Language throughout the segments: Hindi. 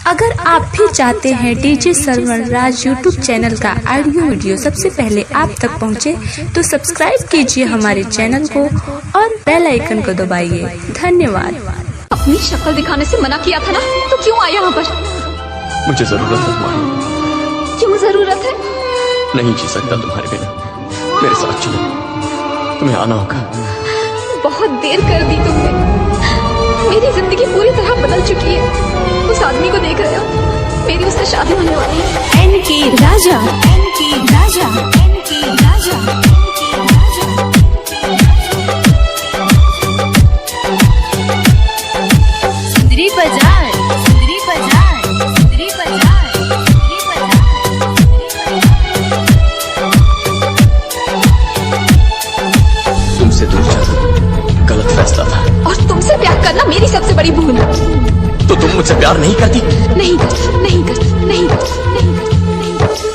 अगर आप भी चाहते हैं डीजे सरवर राज यूट्यूब चैनल का ऑडियो वीडियो सबसे पहले आप तक पहुंचे, तो सब्सक्राइब कीजिए हमारे चैनल को और बेल आइकन को दबाइए। धन्यवाद। अपनी शक्ल दिखाने से मना किया था ना, तो क्यों आया यहाँ पर? मुझे जरूरत है तुम्हारी। क्यों जरूरत है? नहीं जी सकता तुम्हारे बिना। मेरे साथ चलो, तुम्हें आना होगा। बहुत देर कर दी तुमने। मेरी जिंदगी पूरी तरह बदल चुकी है। उस आदमी को देख रहे हो, मेरी उससे शादी होने वाली है। एनके राजा, एनके राजा, एनके राजा, एनके राजा। सुंदरी बाजार, सुंदरी बाजार, सुंदरी बाजार, सुंदरी बाजार। तुमसे दूर जाना गलत फैसला था। और तुमसे प्यार करना मेरी सबसे बड़ी भूल। तो तुम मुझसे प्यार नहीं करती? नहीं करती, नहीं करती, नहीं करती, नहीं करती, नहीं करती।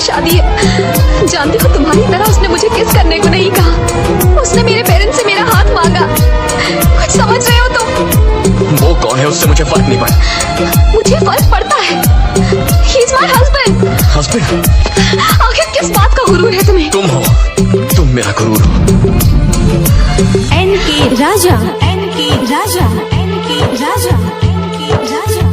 शादी है। जानती हो, तुम्हारी तरह उसने मुझे किस करने को नहीं कहा। उसने मेरे पेरेंट्स से मेरा हाथ मांगा। कुछ समझ रहे हो तुम? वो कौन है, उससे मुझे फर्क नहीं पड़ता। मुझे फर्क पड़ता है। He is my husband। Husband? आखिर किस बात का गुरूर है तुम्हें? तुम हो, तुम मेरा गुरूर हो। एनके राजा, एनके राजा, एनके राजा, एनके राजा।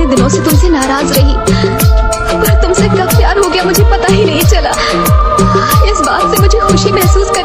दिनों से तुमसे नाराज रही, पर तुमसे कब प्यार हो गया मुझे पता ही नहीं चला। इस बात से मुझे खुशी महसूस कर